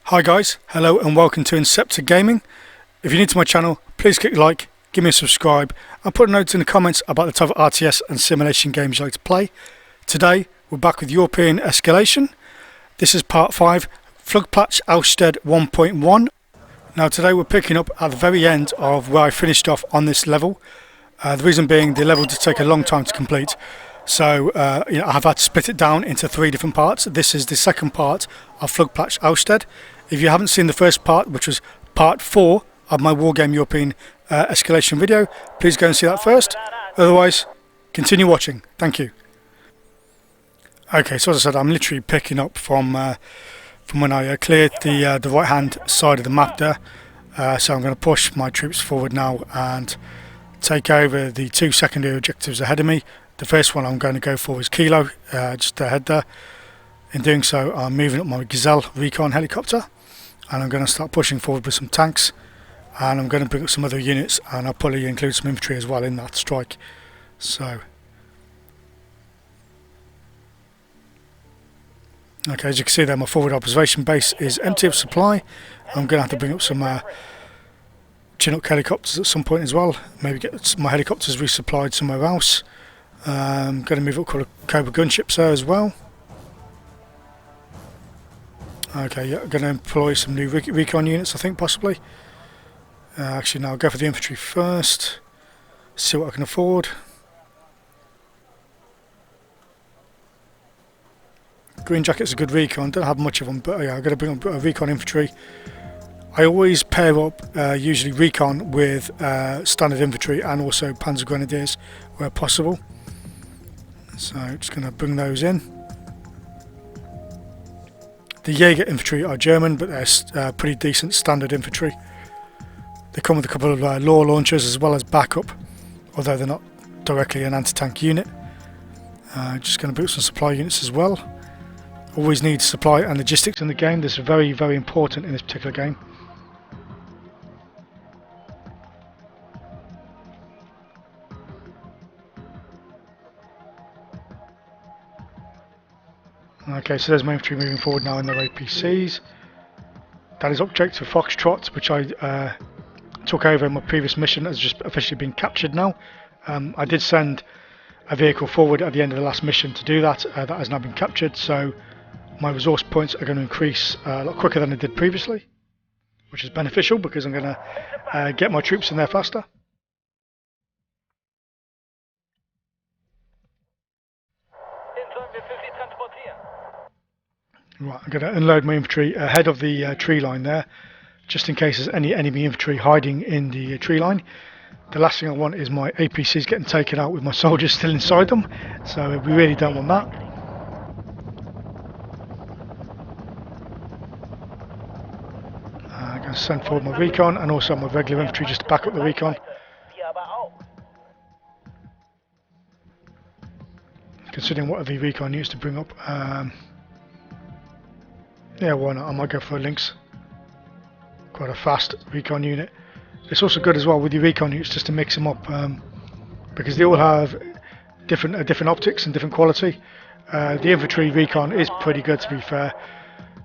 Hi guys, hello and welcome to Inceptor Gaming. If you're new to my channel, please click like, give me a subscribe and put a note in the comments about the type of RTS and simulation games you like to play. Today we're back with European Escalation. This is part 5, Flugplatz Ausstedt 1.1. Now today we're picking up at the very end of where I finished off on this level. The reason being the level did take a long time to complete. So I've had to split it down into 3 different parts. This is the second part of Flugplatz Ausstedt. If you haven't seen the first part, which was part 4 of my Wargame European Escalation video, please go and see that first. Otherwise, continue watching. Thank you. Okay, so as I said, I'm literally picking up from when I cleared the right hand side of the map there. So I'm going to push my troops forward now and take over the 2 secondary objectives ahead of me. The first one I'm going to go for is Kilo, just ahead there. In doing so, I'm moving up my Gazelle recon helicopter, and I'm going to start pushing forward with some tanks, and I'm going to bring up some other units, and I'll probably include some infantry as well in that strike. So, okay, as you can see there, my forward observation base is empty of supply. I'm going to have to bring up some Chinook helicopters at some point as well, maybe get my helicopters resupplied somewhere else. I'm going to move up Cobra gunships there as well. Okay, yeah, I'm going to employ some new recon units, I think, possibly. Actually, no, I'll go for the infantry first. See what I can afford. Green Jacket's a good recon, don't have much of them, but yeah, I'm going to bring up recon infantry. I always pair up usually recon with standard infantry and also Panzer Grenadiers where possible. So just going to bring those in. The Jaeger infantry are German, but they're pretty decent standard infantry. They come with a couple of law launchers as well as backup, although they're not directly an anti-tank unit. Just going to boot some supply units as well. Always need supply and logistics in the game. This is very, very important in this particular game. Okay, so there's my infantry moving forward now in their APCs. That is Objective Foxtrot, which I took over in my previous mission, has just officially been captured now. I did send a vehicle forward at the end of the last mission to do that. That has now been captured, so my resource points are going to increase a lot quicker than I did previously, which is beneficial because I'm going to get my troops in there faster. Right, I'm going to unload my infantry ahead of the tree line there, just in case there's any enemy infantry hiding in the tree line. The last thing I want is my APCs getting taken out with my soldiers still inside them, so we really don't want that. I'm going to send forward my recon and also my regular infantry just to back up the recon. Considering what are the recon units to bring up. Yeah, why not? I might go for a Lynx. Quite a fast recon unit. It's also good as well with your recon units just to mix them up, because they all have different optics and different quality. The infantry recon is pretty good, to be fair,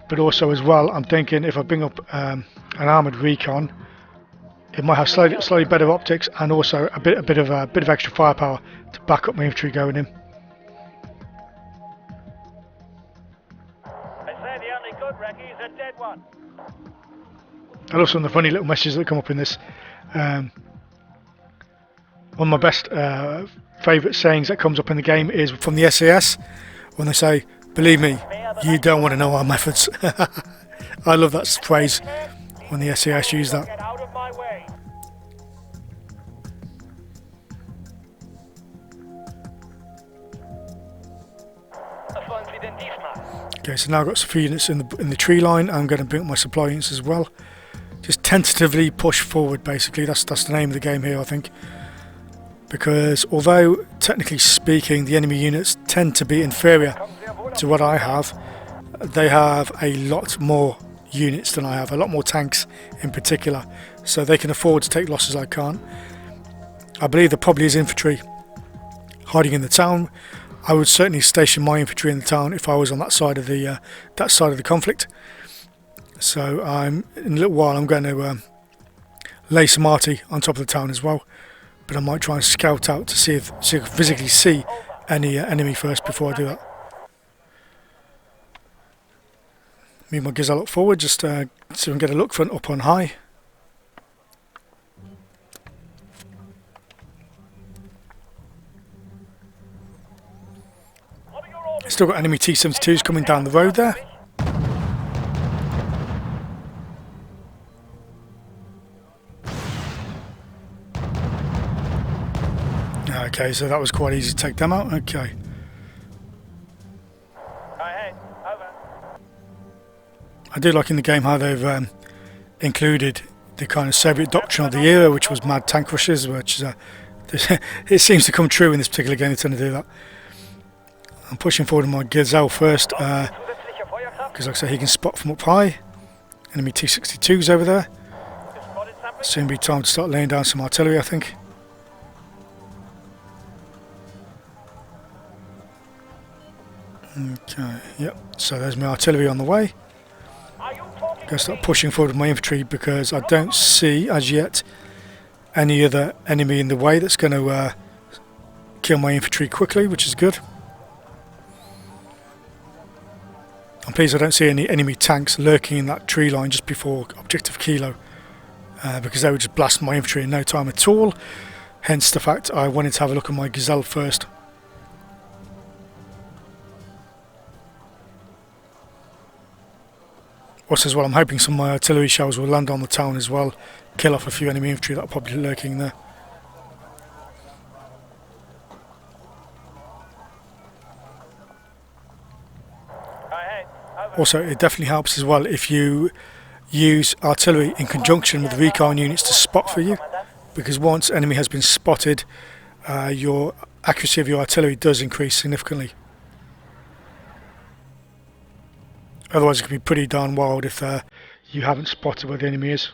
but also as well, I'm thinking if I bring up an armoured recon, it might have slightly better optics and also a bit of extra firepower to back up my infantry going in. I love some of the funny little messages that come up in this. One of my best favourite sayings that comes up in the game is from the SAS when they say, "Believe me, you don't want to know our methods." I love that phrase when the SAS use that. Okay, so now I've got some few units in the tree line. I'm going to bring up my supply units as well. Just tentatively push forward, basically. That's the name of the game here, I think. Because although technically speaking the enemy units tend to be inferior to what I have, they have a lot more units than I have, a lot more tanks in particular, so they can afford to take losses I can't. I believe there probably is infantry hiding in the town. I would certainly station my infantry in the town if I was on that side of the conflict. So in a little while I'm going to lay some arty on top of the town as well, but I might try and scout out to see if I can physically see any enemy first before I do that. Move my gazelle up forward just so I can get a look front up on high. Still got enemy T-72s coming down the road there. Okay, so that was quite easy to take them out. Okay. I do like in the game how they've included the kind of Soviet doctrine of the era, which was mad tank rushes, which is it seems to come true in this particular game. They tend to do that. I'm pushing forward with my gazelle first, because like I say, he can spot from up high. Enemy T-62s over there. Soon be time to start laying down some artillery, I think. Okay, yep, so there's my artillery on the way. Going to start pushing forward with my infantry because I don't see, as yet, any other enemy in the way that's going to kill my infantry quickly, which is good. I'm pleased I don't see any enemy tanks lurking in that tree line just before objective Kilo, because they would just blast my infantry in no time at all. Hence the fact I wanted to have a look at my gazelle first. Also as well, I'm hoping some of my artillery shells will land on the town as well, kill off a few enemy infantry that are probably lurking there. Also, it definitely helps as well if you use artillery in conjunction with recon units to spot for you, because once enemy has been spotted, your accuracy of your artillery does increase significantly. Otherwise it can be pretty darn wild if you haven't spotted where the enemy is.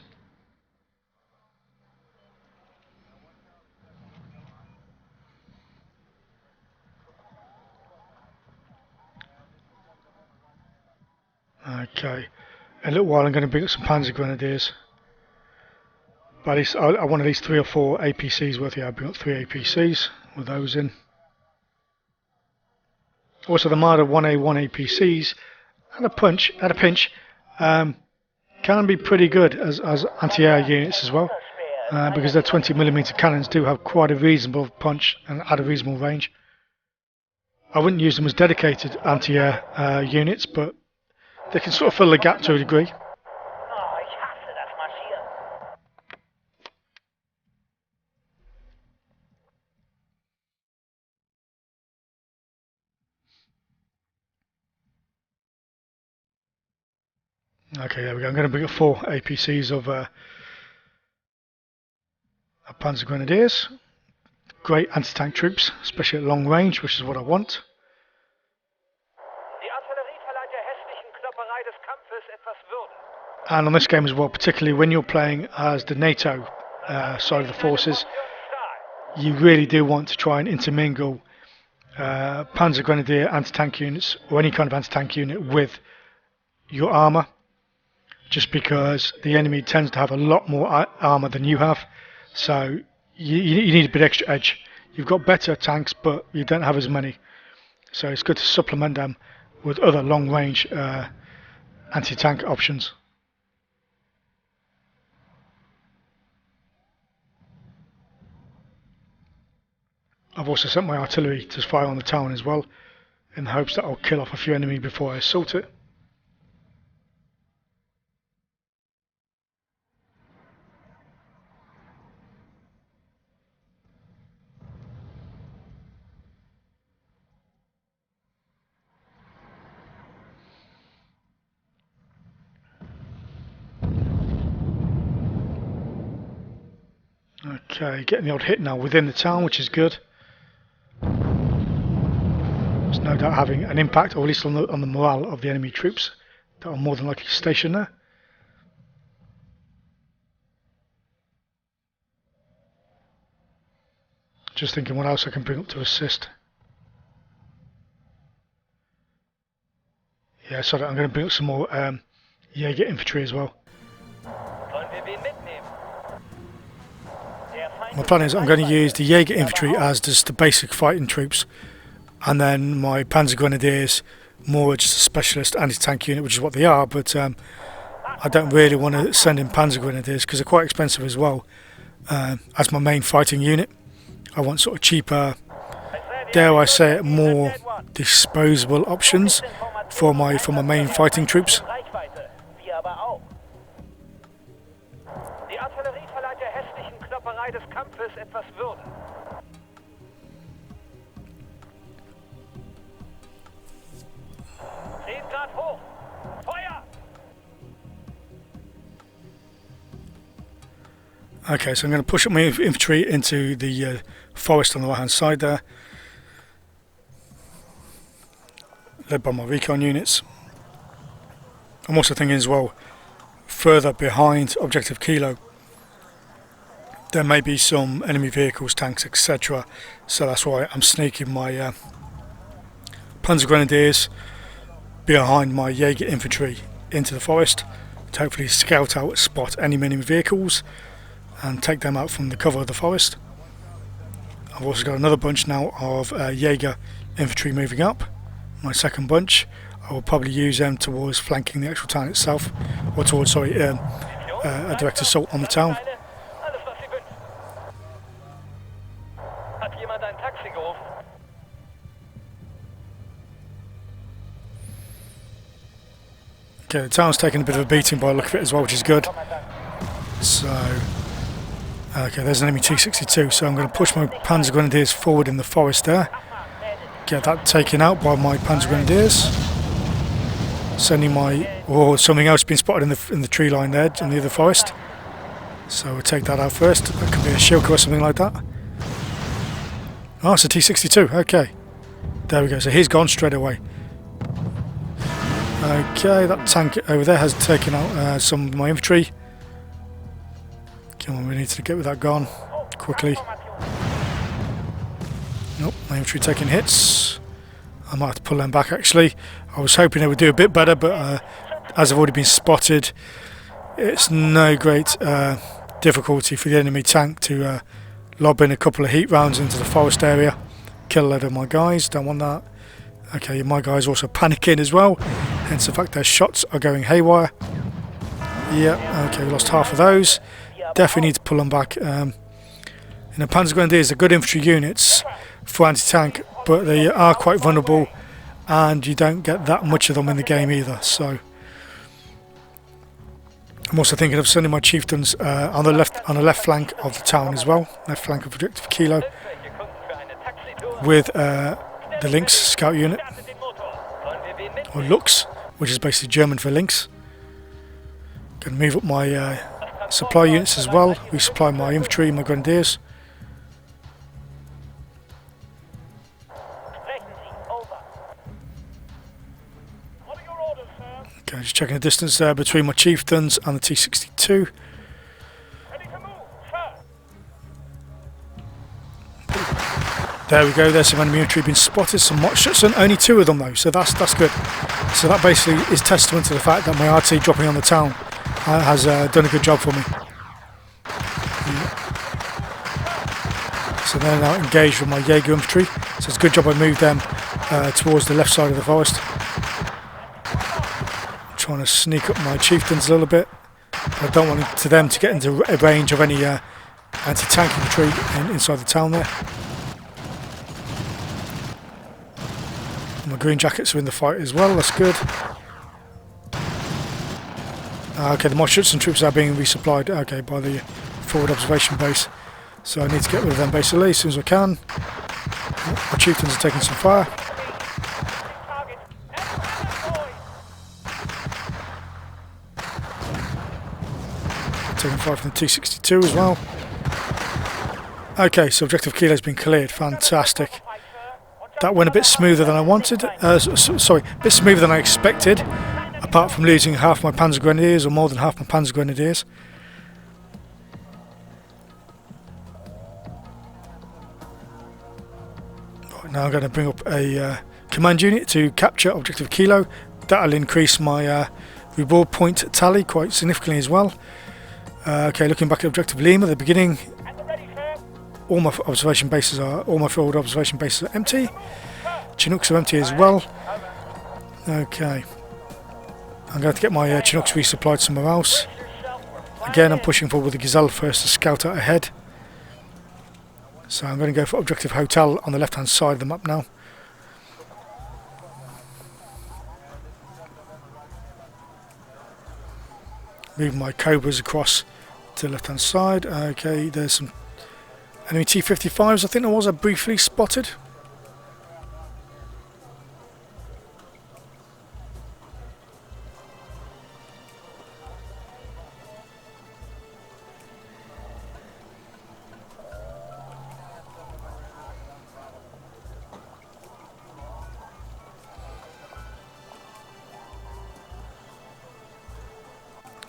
Okay, in a little while I'm going to bring up some Panzer Grenadiers. But at least I want at least 3 or 4 APCs worth. Yeah, I'll bring up 3 APCs with those in. Also the Marder 1A1 APCs at a pinch can be pretty good as anti-air units as well, because their 20mm cannons do have quite a reasonable punch and at a reasonable range. I wouldn't use them as dedicated anti-air units, but they can sort of fill the gap to a degree. Okay, there we go. I'm going to bring up 4 APCs of Panzer Grenadiers. Great anti-tank troops, especially at long range, which is what I want. And on this game as well, particularly when you're playing as the NATO side of the forces, you really do want to try and intermingle Panzer Grenadier anti-tank units, or any kind of anti-tank unit, with your armour, just because the enemy tends to have a lot more armour than you have, so you need a bit extra edge. You've got better tanks, but you don't have as many, so it's good to supplement them with other long-range anti-tank options. I've also sent my artillery to fire on the town as well, in the hopes that I'll kill off a few enemy before I assault it. Okay, getting the odd hit now within the town, which is good. It's no doubt having an impact, or at least on the morale of the enemy troops that are more than likely stationed there. Just thinking what else I can bring up to assist. Yeah, sorry, I'm going to bring up some more Jaeger infantry as well. My plan is I'm going to use the Jaeger infantry as just the basic fighting troops, and then my Panzer Grenadiers more just a specialist anti-tank unit, which is what they are, but I don't really want to send in Panzer Grenadiers because they're quite expensive as well. As my main fighting unit, I want sort of cheaper, dare I say it, more disposable options for my main fighting troops. Okay, so I'm going to push up my infantry into the forest on the right hand side there, led by my recon units. I'm also thinking as well, further behind Objective Kilo there may be some enemy vehicles, tanks, etc. So that's why I'm sneaking my Panzer Grenadiers behind my Jaeger infantry into the forest to hopefully scout out, spot any enemy vehicles and take them out from the cover of the forest. I've also got another bunch now of Jaeger infantry moving up, my second bunch. I will probably use them towards flanking the actual town itself, or towards, a direct assault on the town. Okay, the town's taking a bit of a beating by the look of it as well, which is good. So, okay, there's an enemy T62, so I'm going to push my Panzer Grenadiers forward in the forest there. Get that taken out by my Panzer Grenadiers. Sending my, or something else being spotted in the tree line there in the other forest. So we'll take that out first. That could be a Shilka or something like that. Oh, it's a T62, okay. There we go, so he's gone straight away. Okay, that tank over there has taken out some of my infantry. Come on, we need to get with that gone quickly. Nope, my infantry taking hits. I might have to pull them back actually. I was hoping they would do a bit better, but as I've already been spotted, it's no great difficulty for the enemy tank to lob in a couple of heat rounds into the forest area. Kill a load of my guys, don't want that. Okay, my guys also panicking as well, hence the fact their shots are going haywire. Yeah, okay, we lost half of those. Definitely need to pull them back. Panzer Grenadiers are good infantry units for anti-tank, but they are quite vulnerable and you don't get that much of them in the game either. So I'm also thinking of sending my chieftains on the left flank of the town as well, left flank of Objective Kilo, with the Lynx scout unit, or Lux, which is basically German for Lynx. Going to move up my supply units as well, resupply my infantry and my grenadiers. Okay, just checking the distance there between my chieftains and the T62. There we go, there's some enemy infantry being spotted, some Mott Schutzen, only 2 of them though, so that's good. So that basically is testament to the fact that my RT dropping on the town has done a good job for me. So they're now engaged with my Jaeger infantry, so it's a good job I moved them towards the left side of the forest. I'm trying to sneak up my chieftains a little bit. I don't want them to get into a range of any anti-tank infantry inside the town there. My green jackets are in the fight as well, that's good. Okay, the Mott Schutzen troops are being resupplied, okay, by the forward observation base. So I need to get rid of them basically as soon as I can. My chieftains are taking some fire. Taking fire from the T62 as well. Okay, so Objective Kilo has been cleared, fantastic. That went a bit smoother than I wanted, sorry, a bit smoother than I expected, apart from losing half my Panzer Grenadiers, or more than half my Panzer Grenadiers. Right, now I'm going to bring up a command unit to capture Objective Kilo. That'll increase my reward point tally quite significantly as well. Okay, looking back at Objective Lima at the beginning, all my forward observation bases are empty. Chinooks are empty as well. Okay, I'm going to get my Chinooks resupplied somewhere else. Again, I'm pushing forward with the Gazelle first to scout out ahead. So I'm going to go for Objective Hotel on the left hand side of the map now. Moving my Cobras across to the left hand side. Okay, there's some enemy T-55s I think there was, I briefly spotted.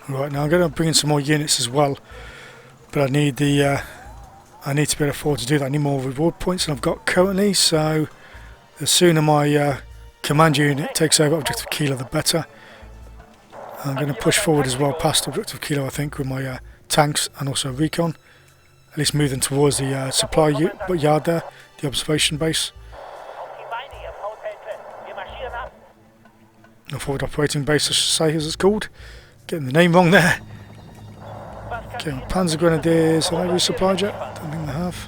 Right, now I'm going to bring in some more units as well, but I need to be able to afford to do that. I need more reward points than I've got currently, so the sooner my command unit takes over Objective Kilo, the better. I'm going to push forward as well past Objective Kilo, I think, with my tanks and also recon. At least move them towards the supply yard there, the observation base. The forward operating base, I should say, as it's called. Getting the name wrong there. Okay, Panzer Grenadiers, have they resupplied yet? Don't think they have.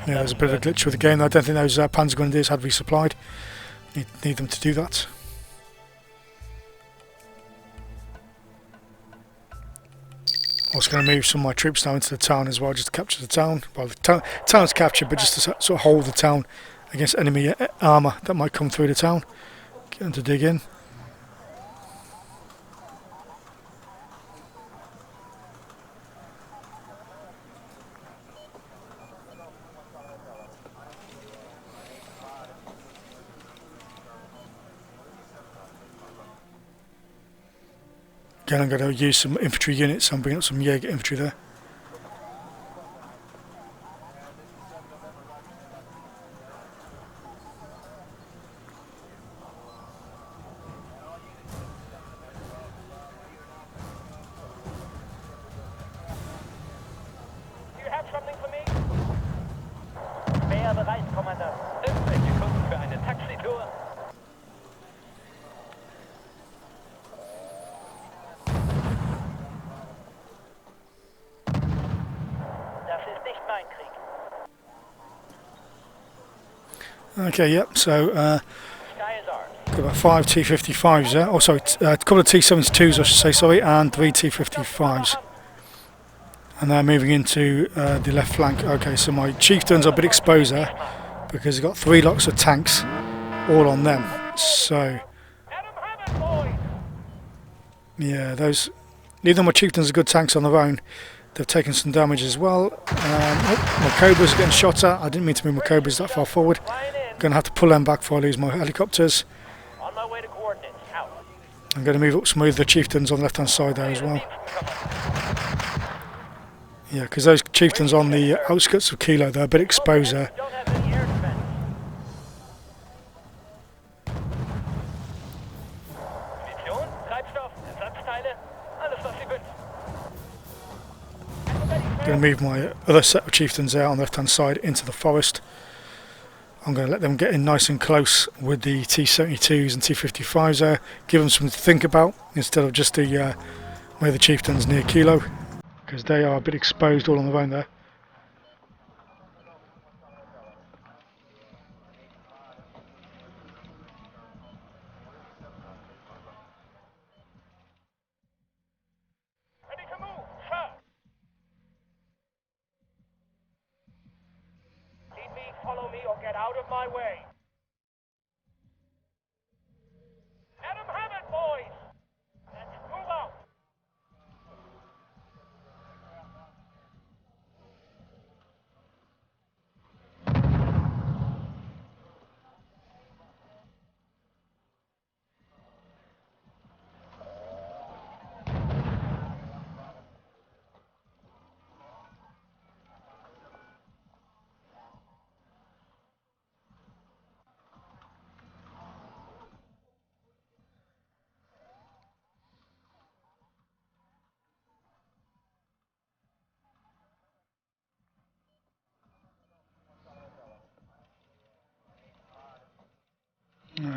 Yeah, there's a bit of a glitch with the game. I don't think those Panzer Grenadiers had resupplied. Need them to do that. Also going to move some of my troops now into the town as well, just to capture the town. Well, the town's captured, but just to sort of hold the town against enemy armour that might come through the town. Get them to dig in. Again, I'm going to use some infantry units. I'm bringing up some Jaeger infantry there. Okay, yep, so got about 5 T-55s there, oh sorry, a couple of T-72s I should say, sorry, and 3 T-55s. And they're moving into the left flank. Okay, so my chieftains are a bit exposed there, because they've got 3 lots of tanks all on them. So, yeah, neither of my chieftains are good tanks on their own. They've taken some damage as well. My Cobras are getting shot at. I didn't mean to move my Cobras that far forward. Going to have to pull them back before I lose my helicopters. I'm going to move up some of the chieftains on the left hand side there as well. Yeah, because those chieftains on the outskirts of Kilo, they're a bit exposed there. I'm going to move my other set of chieftains there on the left hand side into the forest. I'm going to let them get in nice and close with the T-72s and T-55s there, give them something to think about instead of just the chieftains near Kilo, because they are a bit exposed all on their own there. Follow me or get out of my way. Let 'em have it, boys. Let's move out.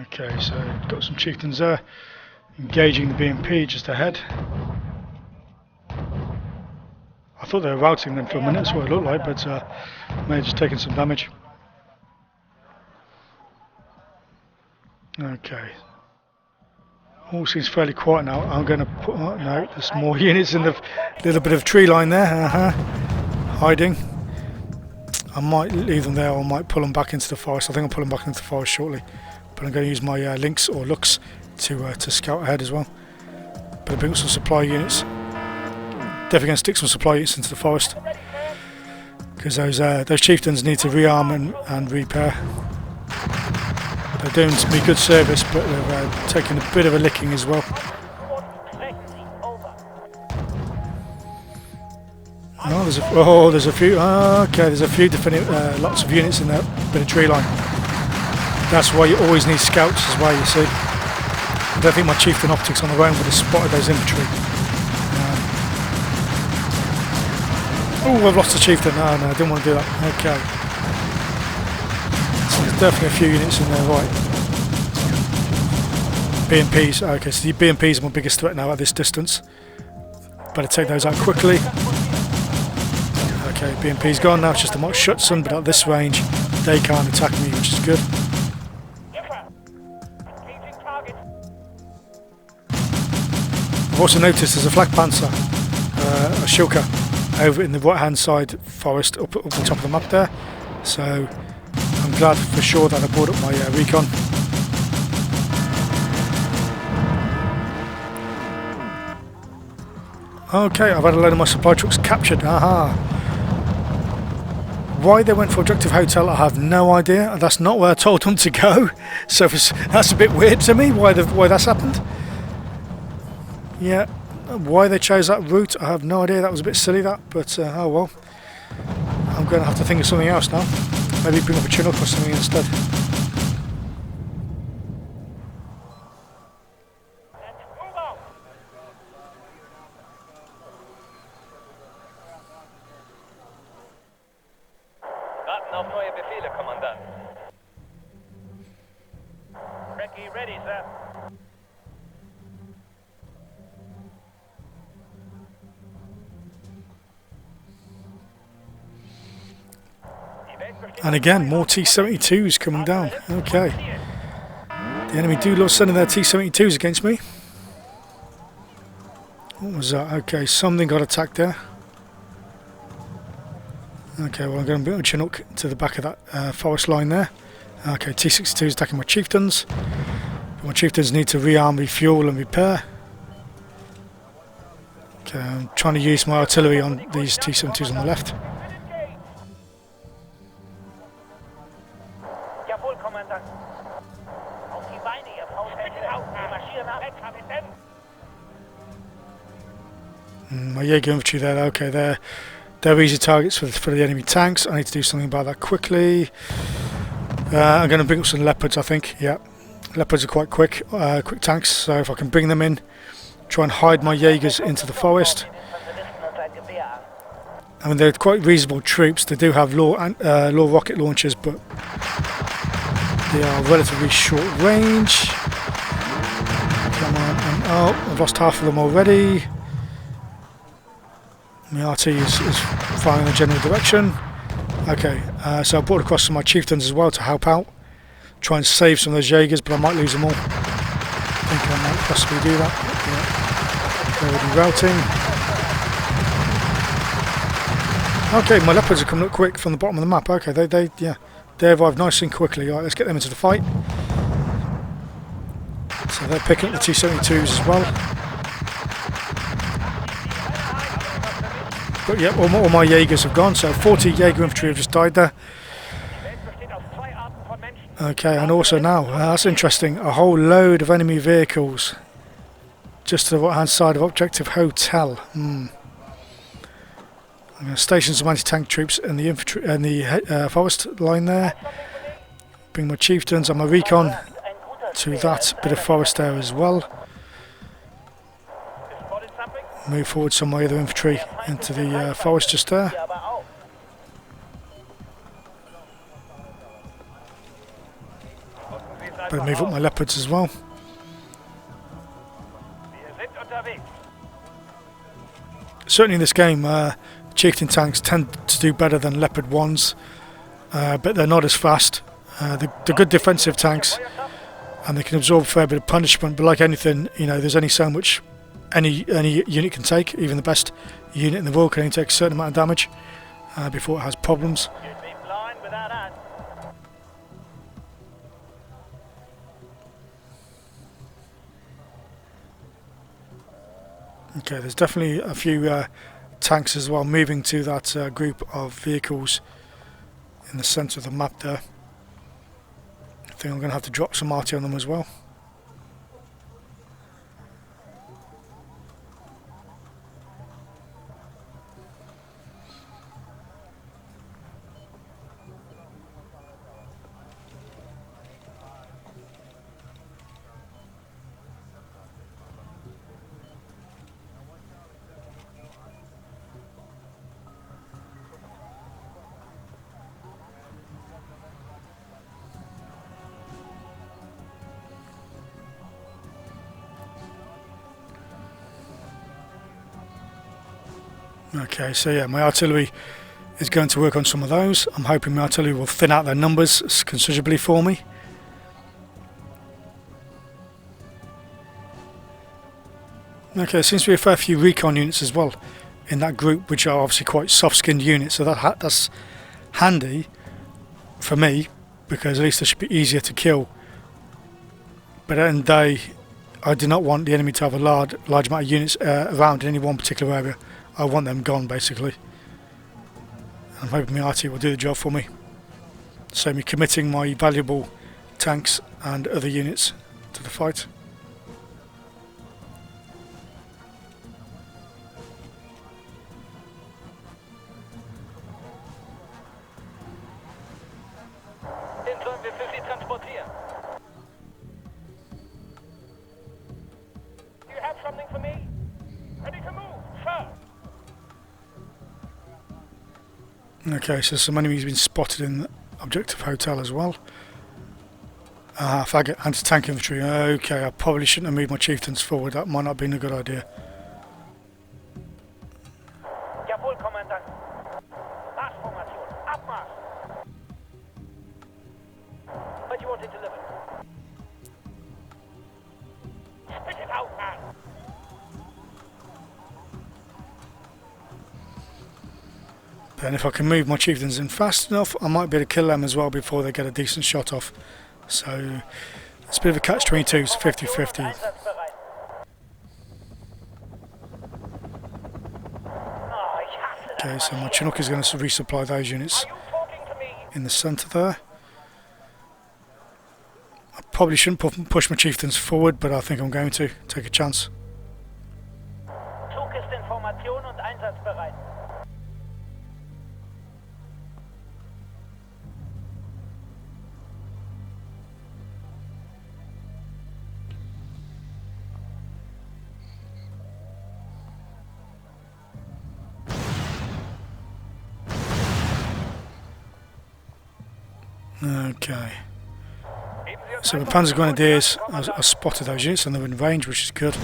Okay, so got some chieftains there, engaging the BMP just ahead. I thought they were routing them for a minute, that's what it looked like, but may have just taken some damage. Okay. All seems fairly quiet now. I'm going to put... Oh, no, there's more units in the little bit of tree line there. Hiding. I might leave them there or I might pull them back into the forest. I think I'll pull them back into the forest shortly. But I'm going to use my links or looks to scout ahead as well. But bring up some supply units. Definitely going to stick some supply units into the forest. Because those chieftains need to rearm and repair. They're doing me good service, but they're taking a bit of a licking as well. Oh, there's a few. Okay, there's a few different lots of units in that bit of tree line. That's why you always need scouts as well. You see, I don't think my chieftain optics on their own would have spotted those infantry. Oh, I've lost the chieftain. No, I didn't want to do that. Okay. So there's definitely a few units in there, right. BMPs, okay, so the BMPs are my biggest threat now at this distance. Better take those out quickly. Okay, BMP's gone now, it's just a Mott Schutzen, but at this range they can't attack me, which is good. I've also noticed there's a Flak Panzer, a Shilka, over in the right hand side forest up the top of the map there. So I'm glad for sure that I brought up my recon. Okay, I've had a load of my supply trucks captured. Aha! Why they went for Objective Hotel, I have no idea. That's not where I told them to go. So that's a bit weird to me. Why that's happened? Yeah, why they chose that route, I have no idea. That was a bit silly, that. But oh well. I'm going to have to think of something else now. Maybe bring up a Chinook or something instead. Auf neue Befehle, Kommandant. Recce ready, sir. And again, more T-72s coming down. Okay. The enemy do love sending their T-72s against me. What was that? Okay, something got attacked there. Okay, well I'm going to bring a Chinook to the back of that forest line there. Okay, T-62 is attacking my chieftains. My chieftains need to rearm, refuel and repair. Okay, I'm trying to use my artillery on these T-72s on the left. Jawohl, Kommandant. Auf die Beine, ihr Fausthelden. Wir marschieren ab. Kapitän. My Jaeger infantry there, okay, they're easy targets for the enemy tanks. I need to do something about that quickly. I'm going to bring up some leopards, I think. Yeah, leopards are quite quick tanks, so if I can bring them in, try and hide my Jaegers into the forest. I mean, they're quite reasonable troops. They do have low rocket launchers, but they are relatively short range. Come on, oh, I've lost half of them already. My RT is firing in the general direction. Okay, so I brought across some of my chieftains as well to help out. Try and save some of those Jaegers, but I might lose them all. I think I might possibly do that. Yeah. They're already routing. Okay, my leopards are coming up quick from the bottom of the map. Okay, they arrived nice and quickly. All right, let's get them into the fight. So they're picking up the T-72s as well. But yeah, all my Jaegers have gone, so 40 Jaeger infantry have just died there. Okay, and also now, that's interesting, a whole load of enemy vehicles just to the right hand side of Objective Hotel. I'm going to station some anti-tank troops in the infantry and the forest line there. Bring my chieftains and my recon to that bit of forest there as well. Move forward some of my other infantry into the forest just there. Better move up my leopards as well. Certainly in this game, chieftain tanks tend to do better than leopard ones, but they're not as fast. They're good defensive tanks, and they can absorb a fair bit of punishment. But like anything, you know, there's only so much any unit can take. Even the best unit in the world can only take a certain amount of damage before it has problems. Okay, there's definitely a few tanks as well moving to that group of vehicles in the centre of the map there. I think I'm going to have to drop some RT on them as well. Okay, so yeah, my artillery is going to work on some of those. I'm hoping my artillery will thin out their numbers considerably for me. Okay, there seems to be a fair few recon units as well in that group, which are obviously quite soft-skinned units, so that's handy for me, because at least they should be easier to kill. But at the end of the day, I do not want the enemy to have a large amount of units around in any one particular area. I want them gone, basically. I'm hoping my RT will do the job for me. So me committing my valuable tanks and other units to the fight. Do you have something for me? Ready to move, sir. Okay, so some enemies have been spotted in the objective hotel as well. Faggot, anti-tank infantry. Okay, I probably shouldn't have moved my chieftains forward. That might not have been a good idea. Jawohl, Kommandant. Marschformation. Abmarsch. What do you want it delivered? Spit it out, man. And if I can move my chieftains in fast enough, I might be able to kill them as well before they get a decent shot off. So it's a bit of a catch-22, it's 50-50. Okay, so my Chinook is going to resupply those units in the centre there. I probably shouldn't push my chieftains forward, but I think I'm going to take a chance. Zug ist in Formation und einsatzbereit. Okay. So the Panzer Grenadiers, I spotted those units and they're in range, which is good.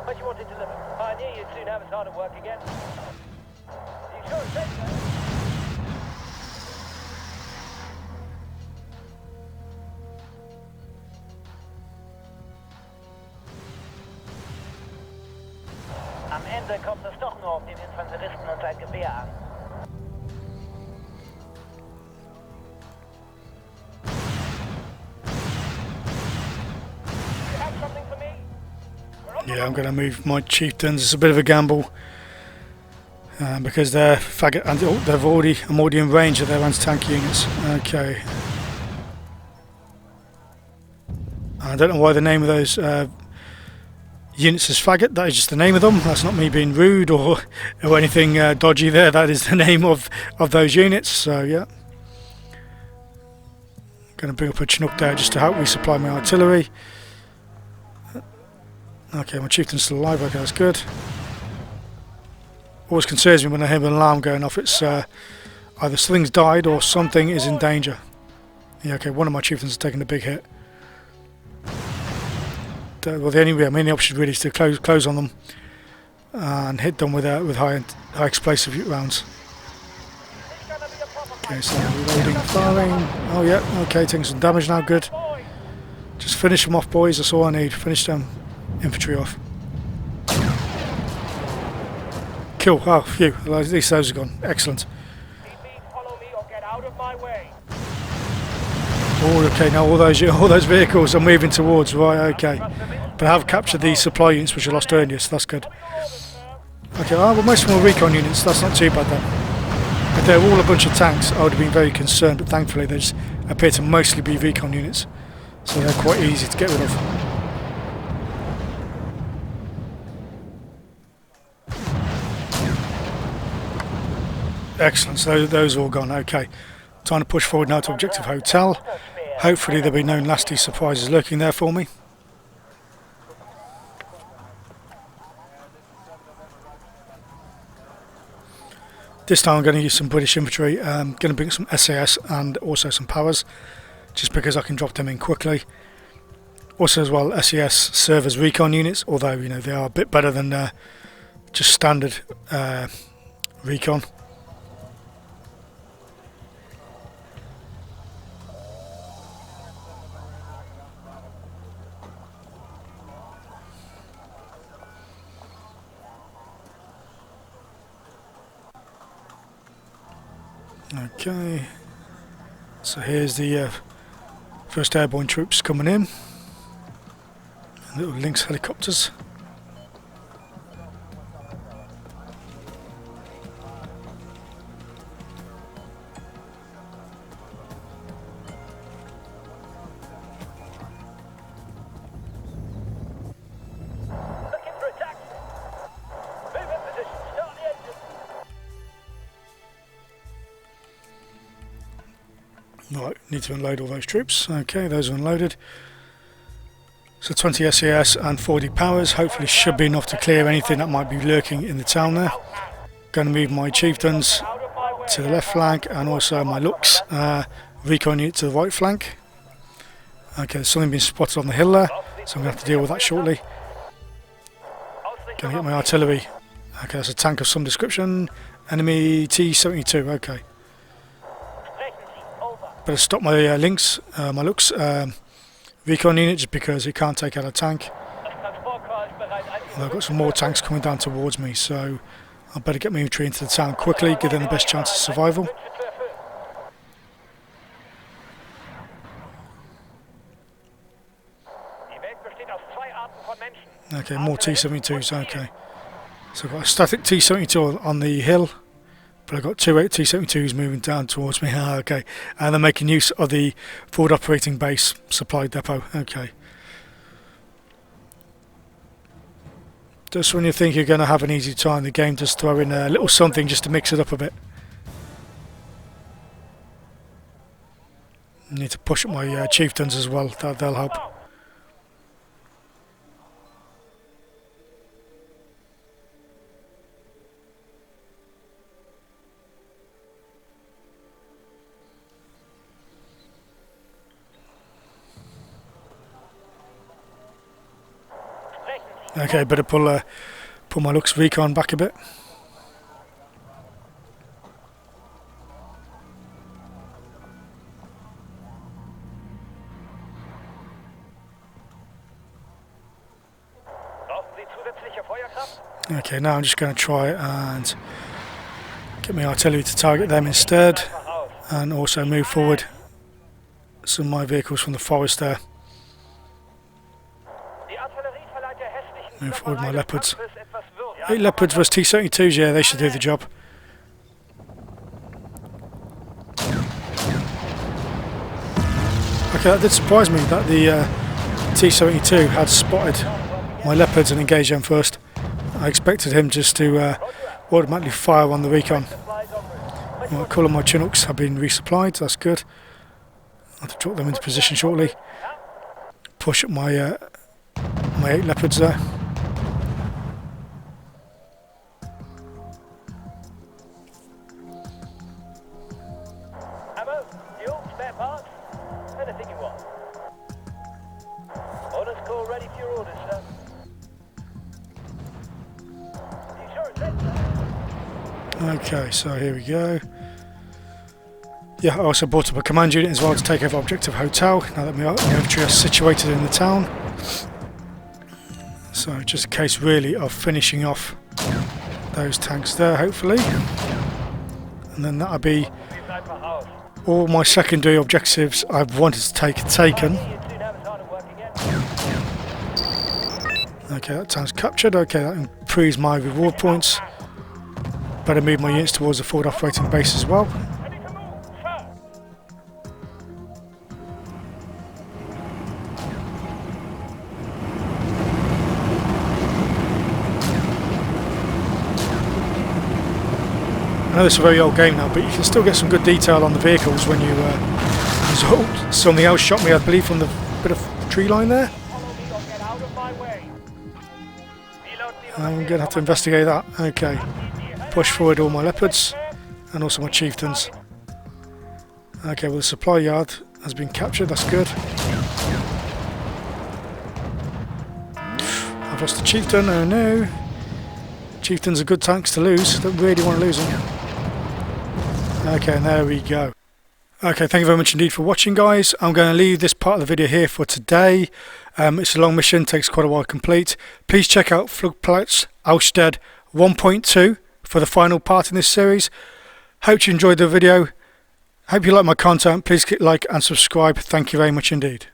What do you want it delivered? Pioneer, you'd soon have us hard at work again. You sure said so? Am Ende kommt es doch nur auf den Infanteristen und sein Gewehr an. You have something for me? Yeah, I'm going to move my chieftains. It's a bit of a gamble because they're faggot and I'm already in range of their anti-tank units. Okay. I don't know why the name of those units is faggot. That is just the name of them. That's not me being rude or anything dodgy there. That is the name of those units. So yeah, I'm going to bring up a Chinook there just to help resupply my artillery. Okay, my chieftain's still alive. Okay, that's good. Always concerns me when I hear an alarm going off. It's either something's died or something is in danger. Yeah, okay, one of my chieftains has taken a big hit. Well, the only option really is to close on them and hit them with high explosive rounds. Okay, so reloading, firing. Oh yeah, okay, taking some damage now. Good. Just finish them off, boys. That's all I need. Finish them infantry off. Kill. Oh, phew. At least those are gone. Excellent. Oh, okay. Now all those vehicles are moving towards. Right. Okay. But I have captured these supply units which I lost earlier, so that's good. Okay. Oh, well, most of them are recon units. That's not too bad then. If they were all a bunch of tanks, I would have been very concerned. But thankfully, they just appear to mostly be recon units, so they're quite easy to get rid of. Excellent, so those are all gone. Okay, time to push forward now to Objective Hotel. Hopefully there'll be no nasty surprises lurking there for me. This time I'm going to use some British infantry. I'm going to bring some SAS and also some powers, just because I can drop them in quickly. Also as well, SES serve as recon units, although you know they are a bit better than just standard recon. Okay, so here's the first airborne troops coming in. Little Lynx helicopters. Right, need to unload all those troops. Okay, those are unloaded. So 20 SAS and 40 powers, hopefully should be enough to clear anything that might be lurking in the town there. Going to move my chieftains to the left flank and also my looks recon unit to the right flank. Okay, there's something being spotted on the hill there, so I'm going to have to deal with that shortly. Going to get my artillery. Okay, that's a tank of some description. Enemy T-72, okay. Better stop my Lynx, my looks recon unit just because it can't take out a tank. Well, I've got some more tanks coming down towards me, so I better get my infantry into the town quickly, give them the best chance of survival. Okay, more T-72s, okay. So I've got a static T-72 on the hill, but I've got two T-72s moving down towards me. Okay, and they're making use of the forward operating base supply depot. Okay. Just when you think you're going to have an easy time, the game does throw in a little something just to mix it up a bit. I need to push up my chieftains as well, they'll help. Okay, better pull my looks recon back a bit. Okay, now I'm just going to try and get my artillery to target them instead, and also move forward some of my vehicles from the forest there. Move forward my leopards. 8 leopards versus T-72s, yeah, they should do the job. Okay, that did surprise me that the T-72 had spotted my leopards and engaged them first. I expected him just to automatically fire on the recon. Well, a couple of my Chinooks have been resupplied, that's good. I'll have to drop them into position shortly. Push up my 8 leopards there. parts? Anything you want. Orders call ready for your orders, sir. You sure it's it, sir? Okay, so here we go. Yeah, I also brought up a command unit as well to take over Objective Hotel, now that my infantry are situated in the town. So just a case really of finishing off those tanks there, hopefully. And then that'll be all my secondary objectives I've wanted to take taken. Okay, that town's captured. Okay, that improves my reward points. Better move my units towards the forward operating base as well. I know it's a very old game now, but you can still get some good detail on the vehicles when you result. Something else shot me, I believe, from the bit of tree line there. I'm going to have to investigate that. Okay. Push forward all my leopards and also my chieftains. Okay, well the supply yard has been captured, that's good. I've lost the chieftain, oh no. Chieftains are good tanks to lose, don't really want to lose them. Okay, and there we go. Okay, thank you very much indeed for watching, guys. I'm going to leave this part of the video here for today. It's a long mission, takes quite a while to complete. Please check out Flugplatz Austedt 1.2 for the final part in this series. Hope you enjoyed the video. Hope you like my content. Please click like and subscribe. Thank you very much indeed.